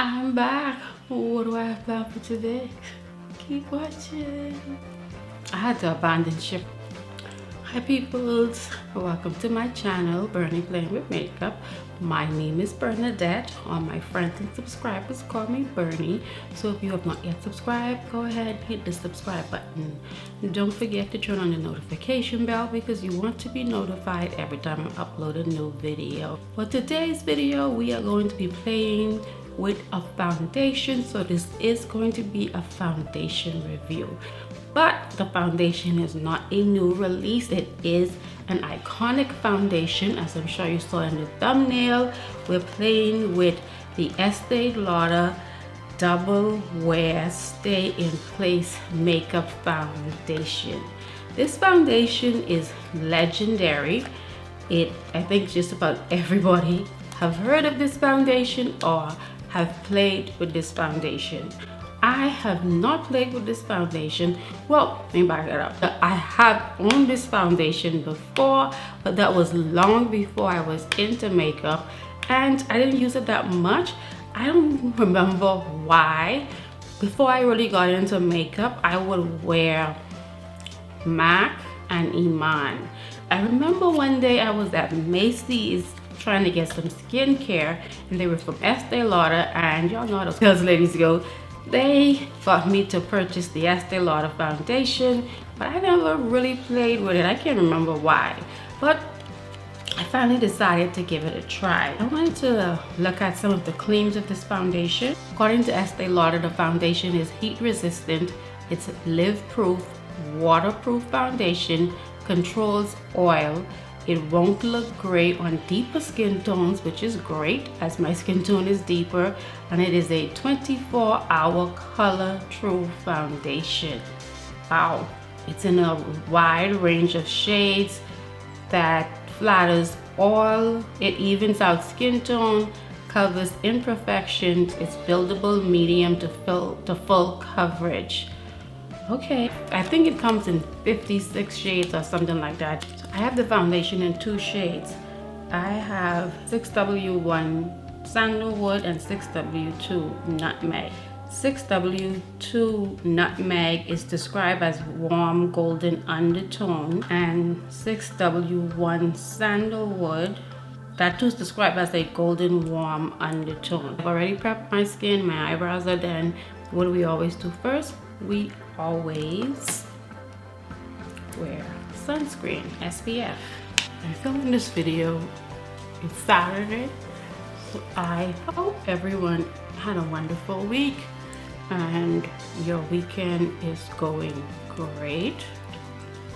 I'm back. What do I have planned for today? Keep watching. I had to abandon ship. Hi peoples, welcome to my channel, Bernie Playing with Makeup. My name is Bernadette, or my friends and subscribers call me Bernie. So if you have not yet subscribed, go ahead and hit the subscribe button. And don't forget to turn on the notification bell because you want to be notified every time I upload a new video. For today's video, we are going to be playing with a foundation. So this is going to be a foundation review. But the foundation is not a new release. It is an iconic foundation, as I'm sure you saw in the thumbnail. We're playing with the Estée Lauder Double Wear Stay in Place Makeup Foundation. This foundation is legendary. I think just about everybody have heard of this foundation or have played with this foundation. I have not played with this foundation. Well, let me back it up. I have owned this foundation before, but that was long before I was into makeup, and I didn't use it that much. I don't remember why. Before I really got into makeup, I would wear MAC and Iman. I remember one day I was at Macy's trying to get some skincare, and they were from Estée Lauder, and y'all know how those ladies go. They got me to purchase the Estée Lauder foundation, but I never really played with it. I can't remember why, but I finally decided to give it a try. I wanted to look at some of the claims of this foundation. According to Estée Lauder, the foundation is heat resistant, it's live proof, waterproof foundation, controls oil. It won't look gray on deeper skin tones, which is great as my skin tone is deeper, and it is a 24-hour color true foundation. Wow, it's in a wide range of shades that flatters all. It evens out skin tone, covers imperfections. It's buildable medium to full coverage. Okay, I think it comes in 56 shades or something like that. I have the foundation in 2 shades. I have 6W1 Sandalwood and 6W2 Nutmeg. 6W2 Nutmeg is described as warm golden undertone, and 6W1 Sandalwood, that too is described as a golden warm undertone. I've already prepped my skin, my eyebrows are done. What do we always do first? We always wear sunscreen, SPF. I'm filming this video, it's Saturday, so I hope everyone had a wonderful week and your weekend is going great.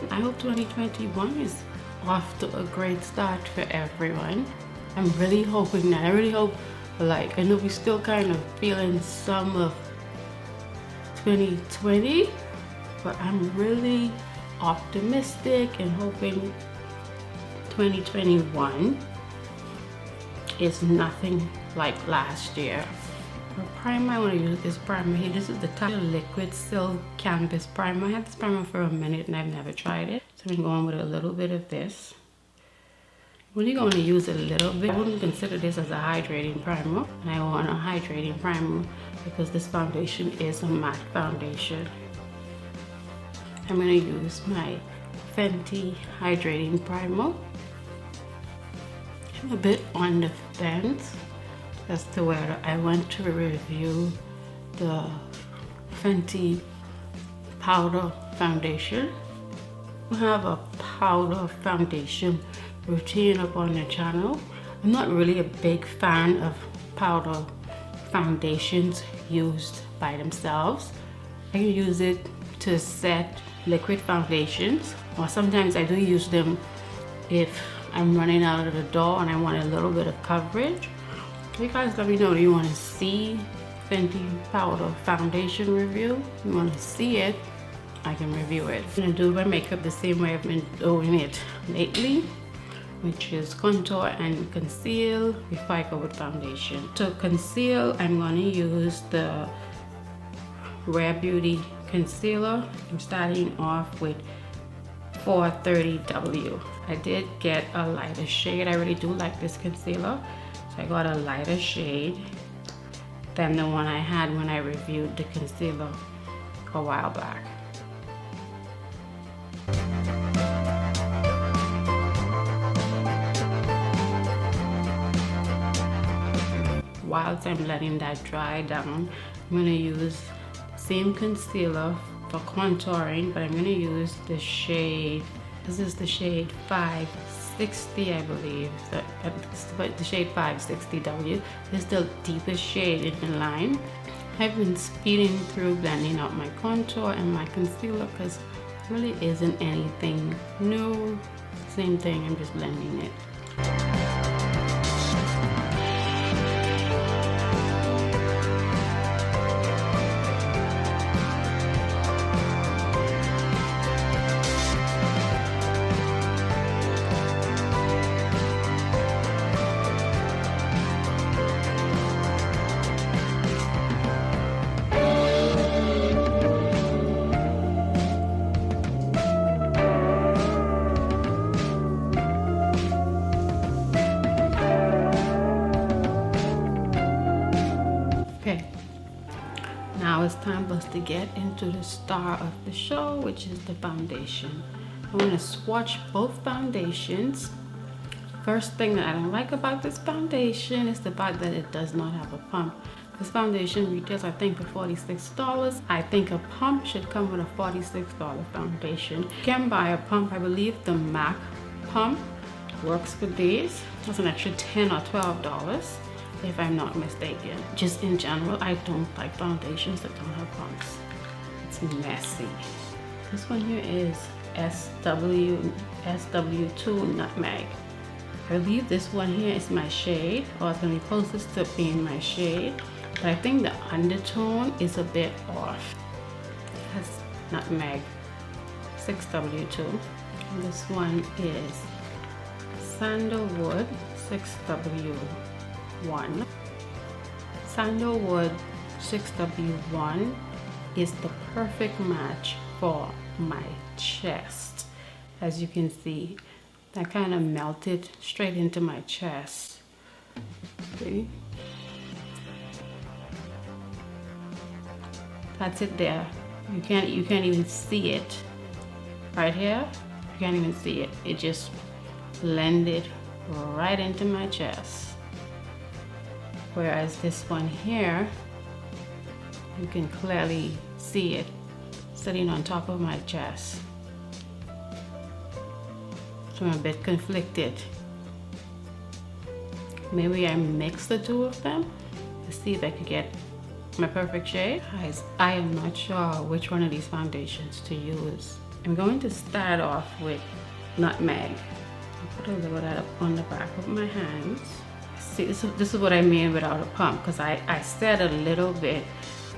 I hope 2021 is off to a great start for everyone. I'm really hoping that. I really hope, like, I know we're still kind of feeling some of 2020, but I'm really optimistic and hoping 2021 is nothing like last year. For primer, I want to use this primer here. This is the Tatcha Liquid Silk Canvas Primer. I had this primer for a minute and I've never tried it, so I'm going with a little bit of this. I'm only going to use a little bit. I wouldn't consider this as a hydrating primer, and I want a hydrating primer because this foundation is a matte foundation. I'm going to use my Fenty Hydrating Primer. I'm a bit on the fence as to whether I want to review the Fenty Powder Foundation. I have a powder foundation routine up on the channel. I'm not really a big fan of powder foundations used by themselves. I can use it to set liquid foundations, or sometimes I do use them if I'm running out of the door and I want a little bit of coverage. You guys let me know, do you want to see Fenty powder foundation review? If you want to see it, I can review it. I'm going to do my makeup the same way I've been doing it lately, which is contour and conceal before I go with foundation. To conceal, I'm going to use the Rare Beauty concealer. I'm starting off with 430W. I did get a lighter shade. I really do like this concealer, so I got a lighter shade. than the one I had when I reviewed the concealer a while back. Whilst I'm letting that dry down, I'm going to use the same concealer for contouring, but I'm going to use the shade, this is the shade 560, I believe, but the shade 560W. This is the deepest shade in the line. I've been speeding through blending out my contour and my concealer because there really isn't anything new. Same thing, I'm just blending it. Okay, now it's time for us to get into the star of the show, which is the foundation. I'm going to swatch both foundations. First thing that I don't like about this foundation is the fact that it does not have a pump. This foundation retails, I think, for $46. I think a pump should come with a $46 foundation. You can buy a pump. I believe the MAC pump works with these. That's an extra $10 or $12. If I'm not mistaken. Just in general, I don't like foundations that don't have pumps. It's messy. This one here is SW2 Nutmeg. I believe this one here is my shade, or it's going to be closest to being my shade, but I think the undertone is a bit off. That's Nutmeg 6W2. And this one is Sandalwood 6W1. Sandalwood 6W1 is the perfect match for my chest. As you can see, that kind of melted straight into my chest. See? That's it there. You can't even see it. Right here, you can't even see it. It just blended right into my chest. Whereas this one here, you can clearly see it sitting on top of my chest. So I'm a bit conflicted. Maybe I mix the two of them to see if I could get my perfect shade. Guys, I am not sure which one of these foundations to use. I'm going to start off with Nutmeg. I'll put a little of that on the back of my hands. See, this is what I mean without a pump, because I set a little bit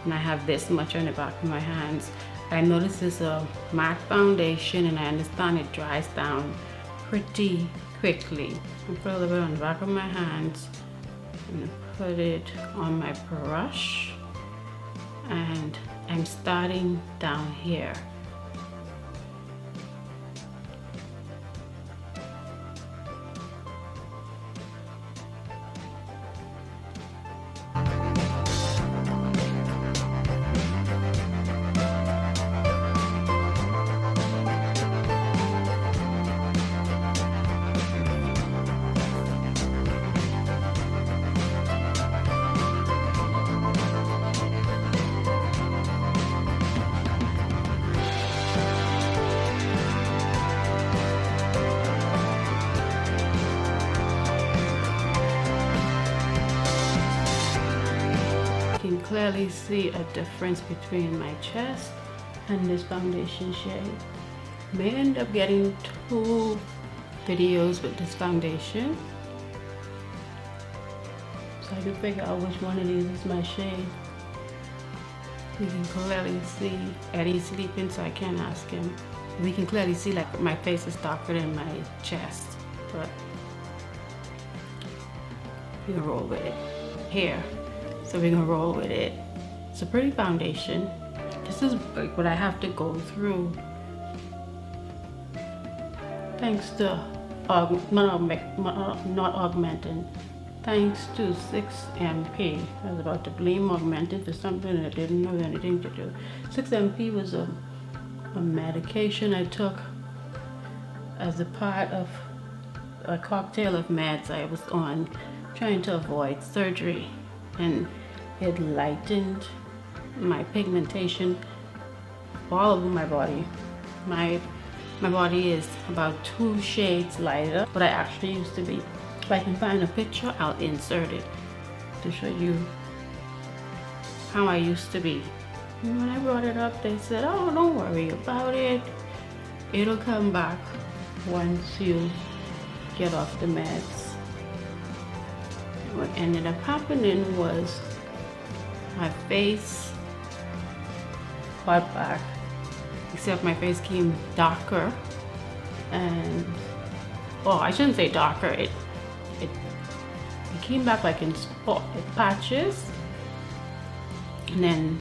and I have this much on the back of my hands. I notice this is a matte foundation and I understand it dries down pretty quickly. I put a little bit on the back of my hands and put it on my brush, and I'm starting down here. Clearly see a difference between my chest and this foundation shade. May end up getting 2 videos with this foundation, so I can figure out which one of these is my shade. You can clearly see Eddie's sleeping, so I can't ask him. We can clearly see like my face is darker than my chest, but we can roll with it. Here. So we're gonna roll with it. It's a pretty foundation. This is like what I have to go through. Thanks to not augmenting, thanks to 6MP. I was about to blame Augmented for something that didn't have anything to do. 6MP was a medication I took as a part of a cocktail of meds I was on, trying to avoid surgery, and it lightened my pigmentation all over my body. My body is about 2 shades lighter what I actually used to be. If I can find a picture, I'll insert it to show you how I used to be. And when I brought it up, they said, oh, don't worry about it. It'll come back once you get off the meds. What ended up happening was my face got back, except my face came darker, and well, I shouldn't say darker, it came back like in patches, and then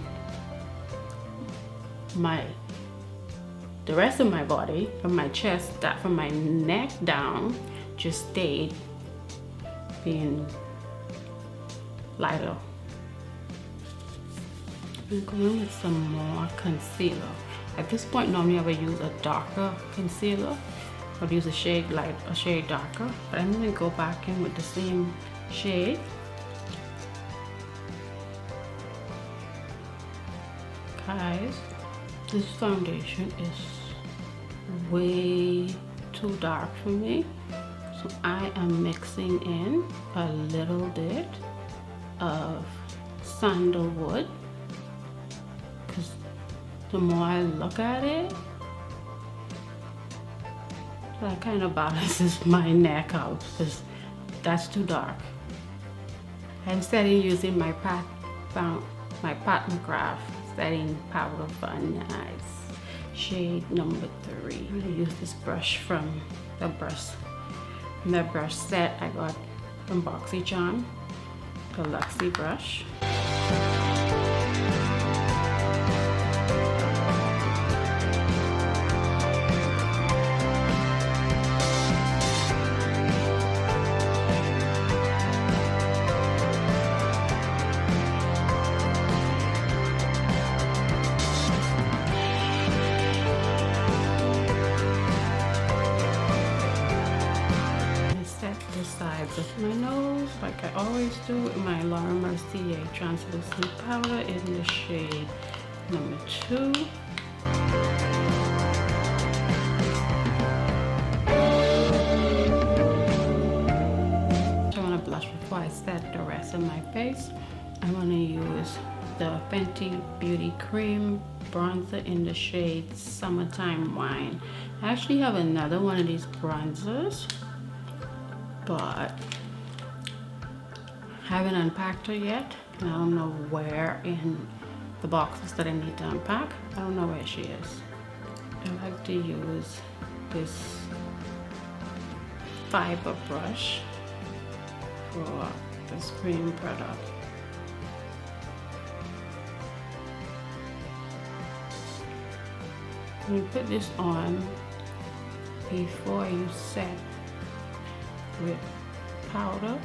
the rest of my body, from my chest, from my neck down, just stayed being lighter. I'm going with some more concealer. At this point, normally I would use a darker concealer. I would use a shade darker, but I'm going to go back in with the same shade. Guys, this foundation is way too dark for me, so I am mixing in a little bit of Sandalwood, because the more I look at it, that kind of balances my neck out, because that's too dark. I'm starting using my Pat McGrath setting powder for nice shade number 3. I'm gonna use this brush from the brush set I got from BoxyCharm, the Luxie brush. Sides of my nose, like I always do, with my Laura Mercier translucent powder in the shade number 2. I want to blush before I set the rest of my face. I'm going to use the Fenty Beauty Cream bronzer in the shade Summertime Wine. I actually have another one of these bronzers, but haven't unpacked her yet, and I don't know where in the boxes that I need to unpack. I don't know where she is. I like to use this fiber brush for this cream product. When you put this on before you set with powder,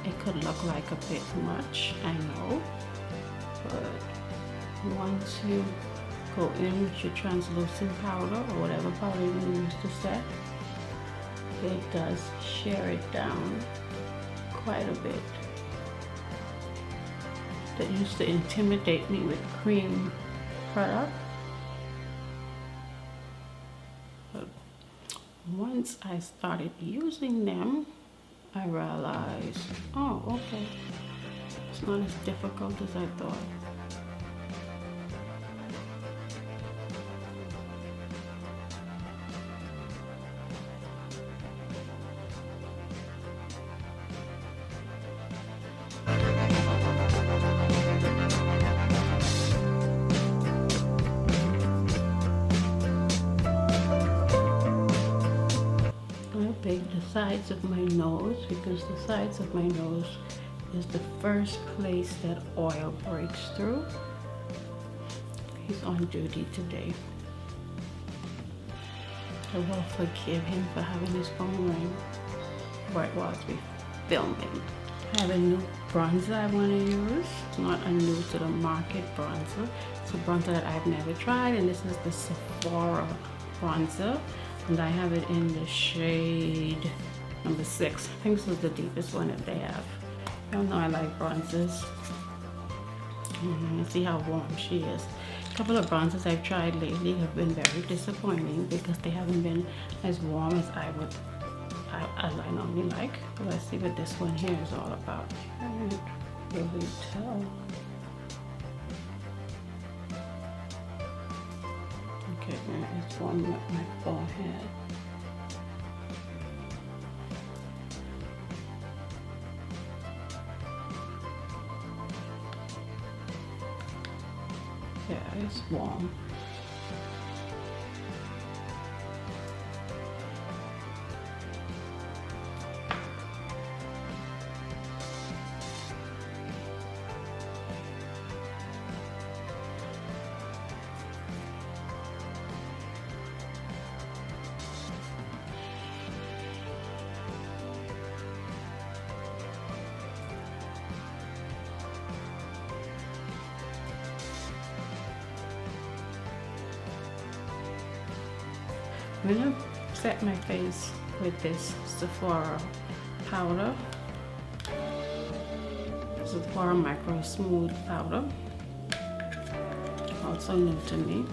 it could look like a bit much, I know, but once you go in with your translucent powder or whatever powder you use to set, it does shear it down quite a bit. That used to intimidate me with cream product, but once I started using them, I realized, oh, okay, it's not as difficult as I thought. The sides of my nose, because the sides of my nose is the first place that oil breaks through. He's on duty today. I will forgive him for having his phone ring right while we filming. I have a new bronzer I want to use. It's not a new to the market bronzer. It's a bronzer that I've never tried, and this is the Sephora bronzer, and I have it in the shade number 6. I think this is the deepest one that they have. Y'all know I like bronzers. See how warm she is. A couple of bronzers I've tried lately have been very disappointing because they haven't been as warm as I normally like. But let's see what this one here is all about. I can't really tell. Okay, it's warming up my forehead. Yeah, it's warm. I'm gonna set my face with this Sephora powder. Sephora Micro Smooth powder. Also new to me.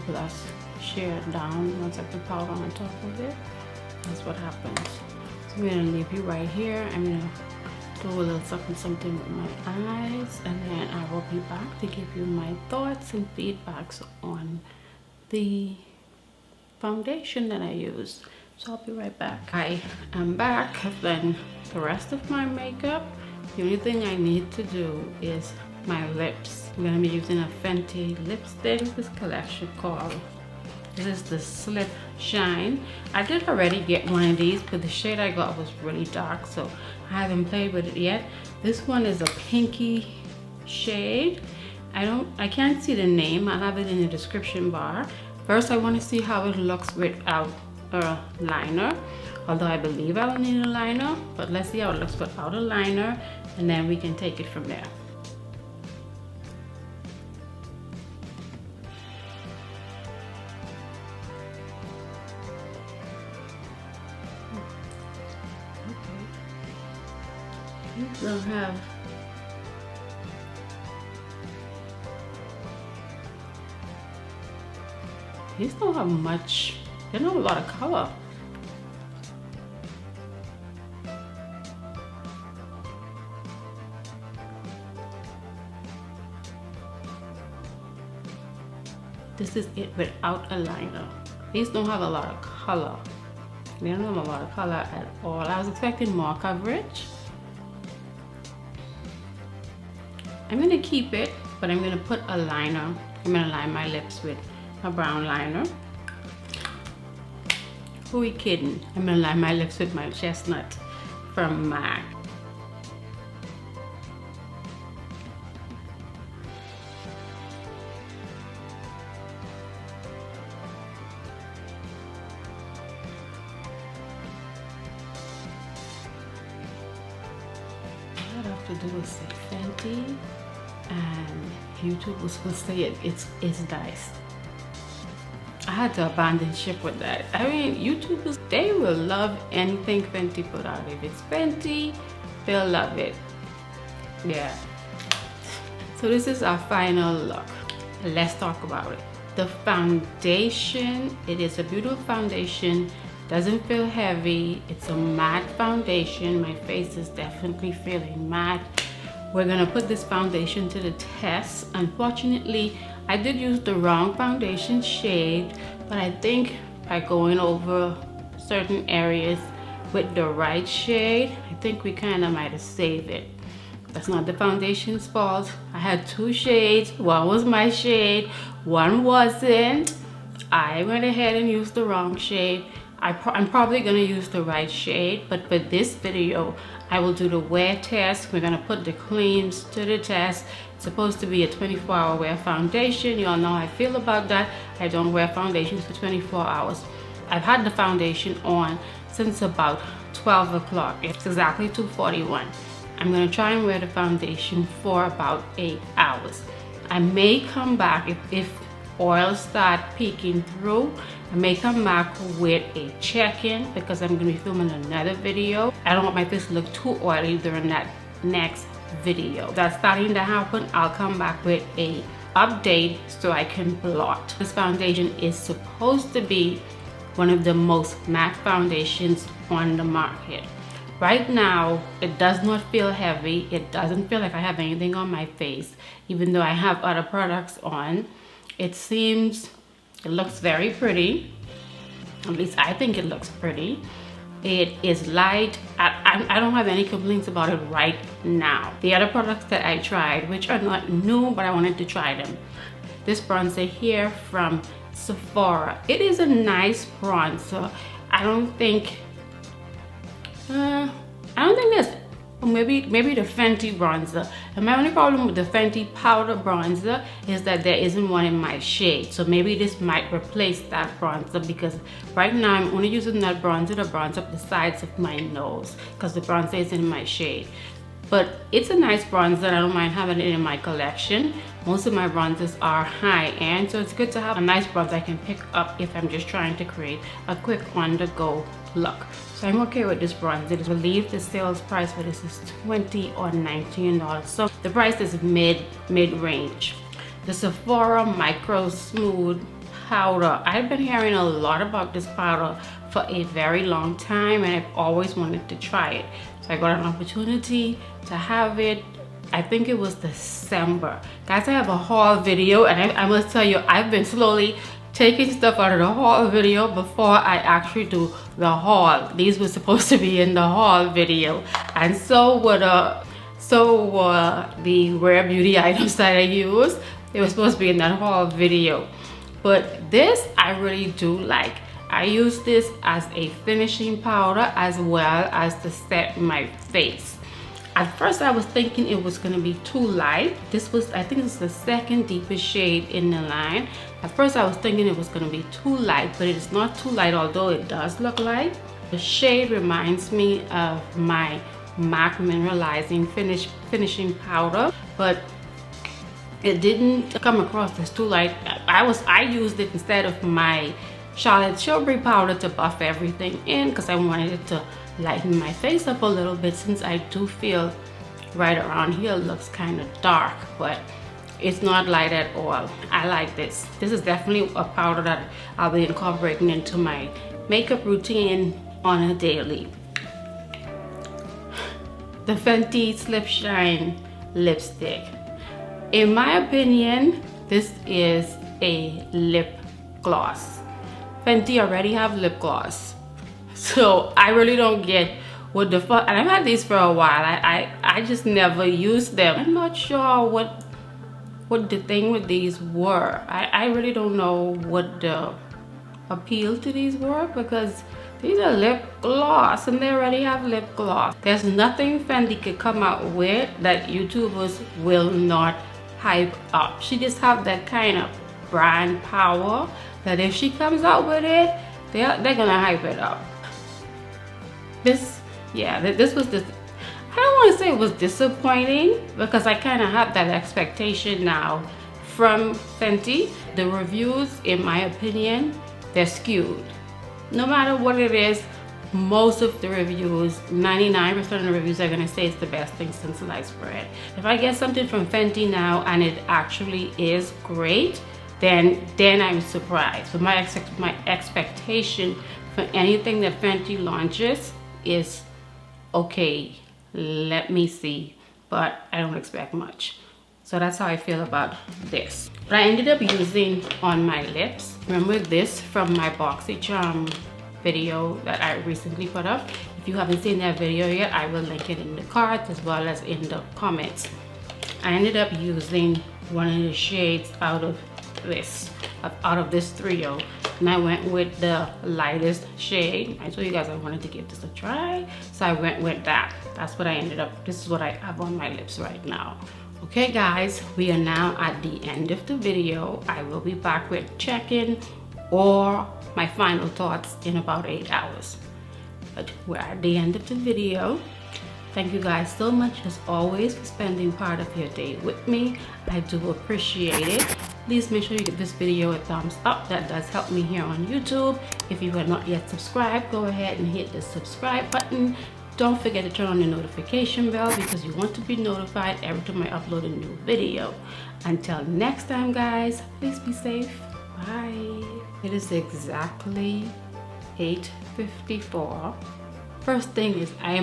Plus shear it down once I put powder on top of it. That's what happens. So I'm gonna leave you right here. I'm gonna do a little something with my eyes, and then I will be back to give you my thoughts and feedbacks on the foundation that I used. So I'll be right back. I am back. I've done the rest of my makeup. The only thing I need to do is my lips. I'm gonna be using a Fenty lipstick. This collection called, this is the Slip Shine. I did already get one of these, but the shade I got was really dark, so I haven't played with it yet. This one is a pinky shade. I can't see the name. I'll have it in the description bar. First, I want to see how it looks without a liner, although I believe I'll need a liner, but let's see how it looks without a liner, and then we can take it from there. Don't have these don't have much, they don't have a lot of color. This is it without a liner. These don't have a lot of color. They don't have a lot of color at all. I was expecting more coverage. I'm gonna keep it, but I'm gonna put a liner. I'm gonna line my lips with a brown liner. Who are we kidding? I'm gonna line my lips with my chestnut from MAC. All I have to do is say Fenty, and YouTube was supposed to say it's diced. I had to abandon ship with that. I mean, YouTubers, they will love anything Fenty put out. If it's Fenty, they'll love it. Yeah. So this is our final look. Let's talk about it. The foundation, it is a beautiful foundation. Doesn't feel heavy. It's a matte foundation. My face is definitely feeling matte. We're gonna put this foundation to the test. Unfortunately, I did use the wrong foundation shade, but I think by going over certain areas with the right shade, I think we kind of might have saved it. That's not the foundation's fault. I had two shades. One was my shade, one wasn't. I went ahead and used the wrong shade. I'm probably gonna use the right shade, but for this video, I will do the wear test. We're gonna put the creams to the test. It's supposed to be a 24-hour wear foundation. You all know how I feel about that. I don't wear foundations for 24 hours. I've had the foundation on since about 12 o'clock. It's exactly 2:41. I'm gonna try and wear the foundation for about 8 hours. I may come back if oil start peeking through. I may come back with a check-in because I'm gonna be filming another video. I don't want my face to look too oily during that next video. If that's starting to happen, I'll come back with a update so I can blot. This foundation is supposed to be one of the most matte foundations on the market. Right now, it does not feel heavy. It doesn't feel like I have anything on my face, even though I have other products on. It looks very pretty. At least I think it looks pretty. It is light. I don't have any complaints about it right now. The other products that I tried, which are not new, but I wanted to try them. This bronzer here from Sephora. It is a nice bronzer. I don't think there's, maybe the Fenty bronzer. And my only problem with the Fenty powder bronzer is that there isn't one in my shade. So maybe this might replace that bronzer, because right now I'm only using that bronzer to bronze up the sides of my nose because the bronzer is in my shade. But it's a nice bronzer. I don't mind having it in my collection. Most of my bronzers are high-end, so it's good to have a nice bronzer I can pick up if I'm just trying to create a quick on-the-go look. So I'm okay with this bronzer. I believe the sales price for this is $20 or $19. So the price is mid-range. The Sephora Micro Smooth Powder. I've been hearing a lot about this powder for a very long time, and I've always wanted to try it. So I got an opportunity to have it. I think it was December. Guys, I have a haul video, and I must tell you, I've been slowly taking stuff out of the haul video before I actually do the haul. These were supposed to be in the haul video, and so were the rare beauty items that I use. They were supposed to be in that haul video. But this I really do like. I use this as a finishing powder as well as to set my face. At first I was thinking it was going to be too light. I think this is the second deepest shade in the line. At first I was thinking it was going to be too light, but it is not too light, although it does look light. The shade reminds me of my MAC Mineralizing finishing powder, but it didn't come across as too light. I used it instead of my Charlotte Tilbury powder to buff everything in, because I wanted it to lighten my face up a little bit, since I do feel right around here looks kind of dark, but it's not light at all. I like this. This is definitely a powder that I'll be incorporating into my makeup routine on a daily. The Fenty Slip Shine lipstick. In my opinion, this is a lip gloss. Fenty already have lip gloss, so I really don't get what the fuck. And I've had these for a while. I just never used them. I'm not sure what the thing with these were. I really don't know what the appeal to these were, because these are lip gloss and they already have lip gloss. There's nothing Fenty could come out with that YouTubers will not hype up. She just have that kind of brand power that if she comes out with it, they're gonna hype it up. This was just, I don't want to say it was disappointing, because I kind of have that expectation now from Fenty. The reviews, in my opinion, they're skewed. No matter what it is, most of the reviews, 99% of the reviews are going to say it's the best thing since sliced bread. If I get something from Fenty now and it actually is great, then I'm surprised. But my expectation for anything that Fenty launches is okay, let me see, but I don't expect much. So that's how I feel about this. But I ended up using on my lips. Remember this from my BoxyCharm video that I recently put up? If you haven't seen that video yet, I will link it in the cards as well as in the comments. I ended up using one of the shades out of this trio, and I went with the lightest shade. I told you guys I wanted to give this a try, so I went with that. That's what I ended up, this is what I have on my lips right now. Okay guys, we are now at the end of the video. I will be back with check-in or my final thoughts in about 8 hours. But we're at the end of the video. Thank you guys so much as always for spending part of your day with me. I do appreciate it. Please make sure you give this video a thumbs up. That does help me here on YouTube. If you are not yet subscribed, go ahead and hit the subscribe button. Don't forget to turn on the notification bell because you want to be notified every time I upload a new video. Until next time guys, please be safe. Bye. It is exactly 8:54. First thing is I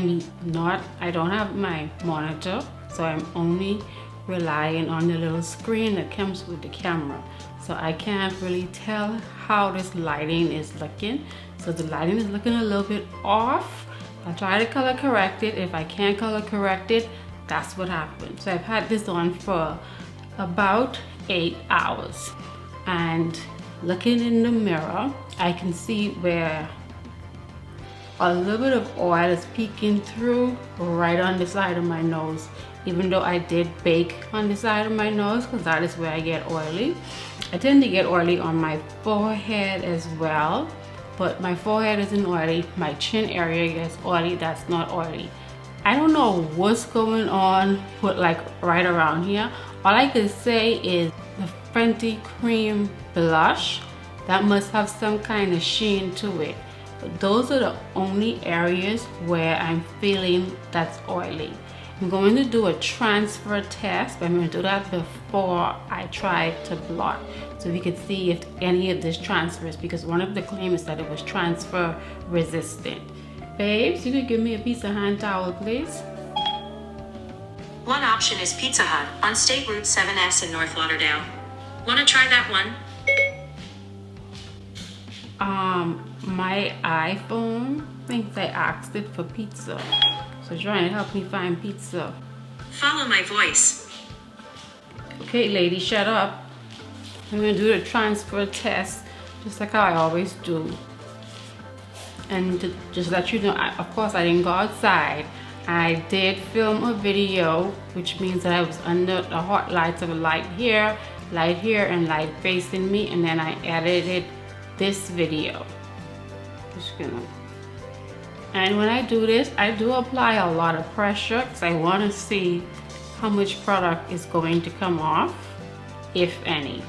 don't have my monitor, so I'm only relying on the little screen that comes with the camera. So I can't really tell how this lighting is looking. So the lighting is looking a little bit off. I'll try to color correct it. If I can't color correct it, that's what happens. So I've had this on for about 8 hours. And looking in the mirror, I can see where a little bit of oil is peeking through right on the side of my nose. Even though I did bake on the side of my nose, because that is where I get oily. I tend to get oily on my forehead as well. But my forehead isn't oily, my chin area gets oily, that's not oily. I don't know what's going on with like right around here. All I could say is the Fenty Cream Blush, that must have some kind of sheen to it. But those are the only areas where I'm feeling that's oily. I'm going to do a transfer test, but I'm going to do that before I try to blot, so we could see if any of this transfers, because one of the claims is that it was transfer resistant. Babes, you could give me a piece of hand towel, please? One option is Pizza Hut on State Route 7S in North Lauderdale. Want to try that one? My iPhone thinks I asked it for pizza. So trying to help me find pizza. Follow my voice. Okay, lady, shut up. I'm gonna do the transfer test, just like how I always do. And to just let you know, of course I didn't go outside. I did film a video, which means that I was under the hot lights of a light here, and light facing me, and then I edited this video. Just gonna. And when I do this, I do apply a lot of pressure because I want to see how much product is going to come off, if any.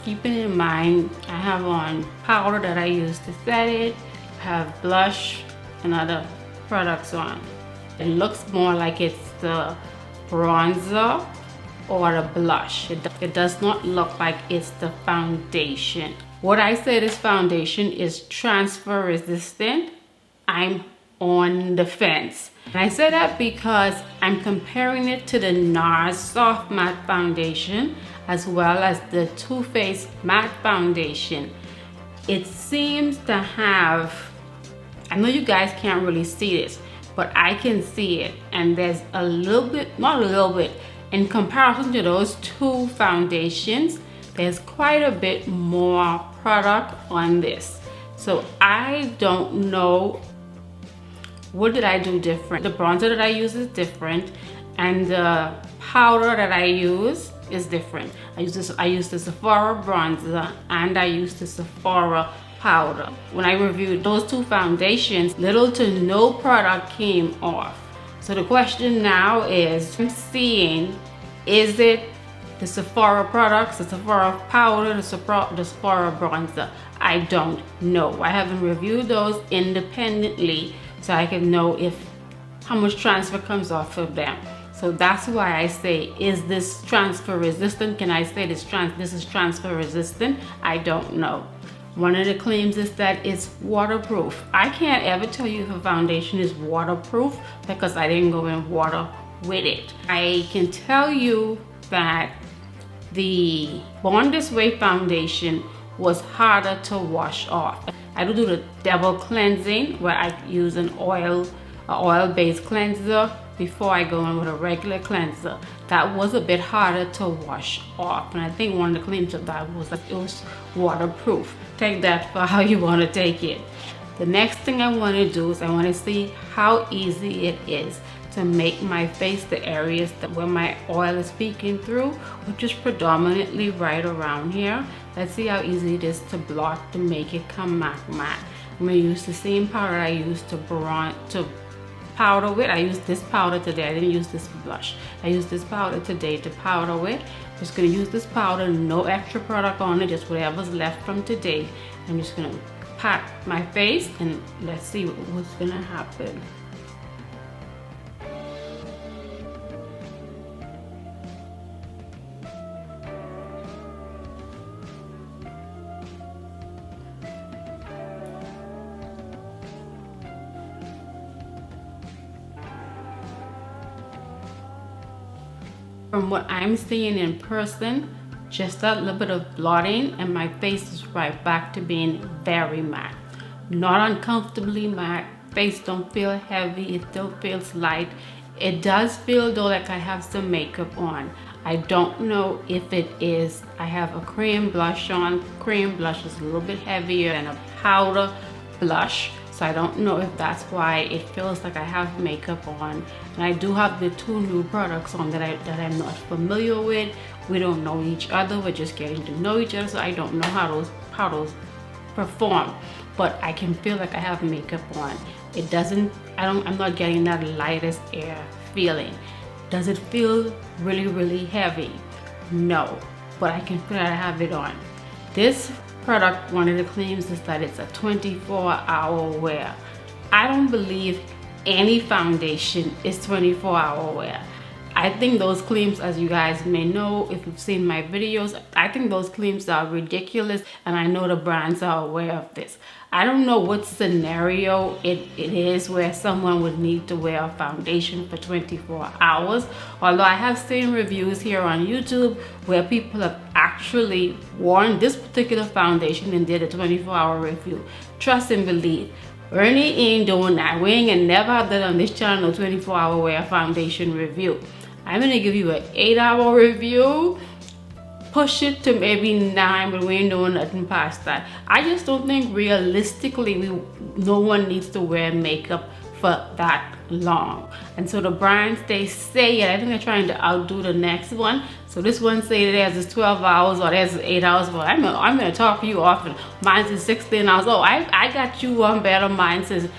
Keeping in mind, I have on powder that I use to set it, I have blush and other products on. It looks more like it's the bronzer or the blush. It does not look like it's the foundation. What I say this foundation is transfer resistant, I'm on the fence. And I say that because I'm comparing it to the NARS Soft Matte Foundation as well as the Too Faced Matte Foundation. It seems to have, I know you guys can't really see this, but I can see it. And there's a little bit, not a little bit, in comparison to those two foundations, there's quite a bit more product on this. So I don't know, what did I do different? The bronzer that I use is different, and the powder that I use is different. I use the Sephora bronzer and I use the Sephora powder. When I reviewed those two foundations, little to no product came off. So the question now is, I'm seeing, is it the Sephora products, the Sephora powder, the Sephora bronzer. I don't know. I haven't reviewed those independently, so I can know how much transfer comes off of them. So that's why I say, is this transfer resistant? Can I say this is transfer resistant? I don't know. One of the claims is that it's waterproof. I can't ever tell you if a foundation is waterproof because I didn't go in water with it. I can tell you that the Born This Way foundation was harder to wash off. I do the double cleansing where I use an oil-based cleanser before I go in with a regular cleanser. That was a bit harder to wash off, and I think one of the claims of that was that it was waterproof. Take that for how you want to take it. The next thing I want to do is I want to see how easy it is to make my face the areas where my oil is peeking through, which is predominantly right around here. Let's see how easy it is to blot to make it come matte. I'm going to use the same powder I used to powder with. I used this powder today. I didn't use this blush. I used this powder today to powder with. Just going to use this powder, no extra product on it, just whatever's left from today. I'm just going to pat my face and let's see what's going to happen. From what I'm seeing in person, just that little bit of blotting and my face is right back to being very matte. Not uncomfortably matte. Face don't feel heavy, it still feels light. It does feel though like I have some makeup on. I don't know if it is, I have a cream blush on. Cream blush is a little bit heavier than a powder blush. So I don't know if that's why it feels like I have makeup on. And I do have the two new products on that I'm not familiar with. We don't know each other. We're just getting to know each other. So I don't know how those perform. But I can feel like I have makeup on. It doesn't, I'm not getting that lightest air feeling. Does it feel really, really heavy? No, but I can feel that I have it on. This product, one of the claims is that it's a 24-hour wear. I don't believe any foundation is 24-hour wear. I think those claims, as you guys may know if you've seen my videos, I think those claims are ridiculous, and I know the brands are aware of this. I don't know what scenario it is where someone would need to wear a foundation for 24 hours. Although I have seen reviews here on YouTube where people have actually worn this particular foundation and did a 24-hour review. Trust and believe, Bernie ain't doing that. We ain't gonna never have that on this channel, 24-hour wear foundation review. I'm gonna give you an 8-hour review. Push it to maybe 9, but we ain't doing nothing past that. I just don't think realistically no one needs to wear makeup for that long. And so the brands, they say it. I think they're trying to outdo the next one. So this one say theirs is 12 hours or theirs is 8 hours. But I'm gonna talk to you often. Mine is 16 hours. Oh, I got you one better. Mine says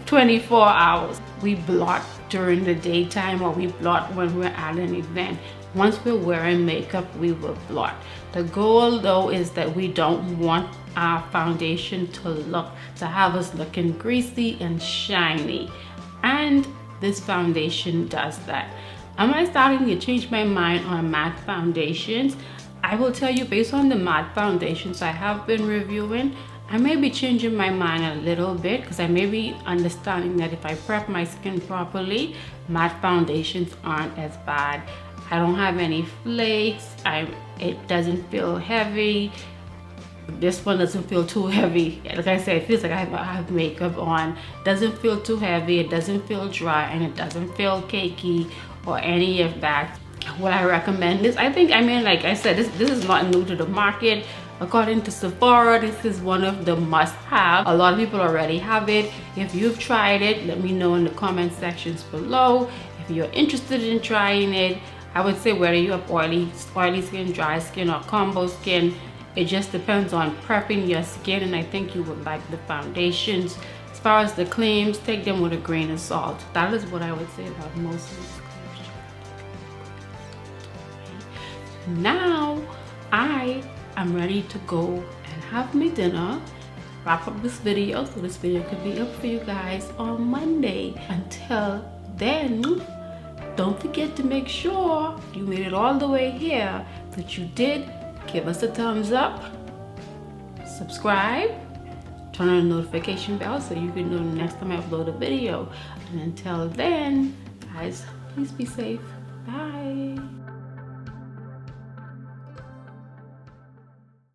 24 hours. We blot during the daytime or we blot when we're at an event. Once we're wearing makeup, we will blot. The goal though is that we don't want our foundation to have us looking greasy and shiny. And this foundation does that. Am I starting to change my mind on matte foundations? I will tell you, based on the matte foundations I have been reviewing, I may be changing my mind a little bit because I may be understanding that if I prep my skin properly, matte foundations aren't as bad. I don't have any flakes. It doesn't feel heavy. This one doesn't feel too heavy. Like I said, it feels like I have makeup on. Doesn't feel too heavy. It doesn't feel dry, and it doesn't feel cakey or any of that. Would I recommend this? I mean, like I said, this is not new to the market. According to Sephora, this is one of the must-have. A lot of people already have it. If you've tried it, let me know in the comment sections below. If you're interested in trying it, I would say whether you have oily skin, dry skin, or combo skin, it just depends on prepping your skin, and I think you would like the foundations. As far as the claims, take them with a grain of salt. That is what I would say about most of these claims. Now I am ready to go and have my dinner, wrap up this video, so this video could be up for you guys on Monday. Until then, don't forget to make sure you made it all the way here, that you did give us a thumbs up, subscribe, turn on the notification bell so you can know the next time I upload a video. And until then, guys, please be safe. Bye.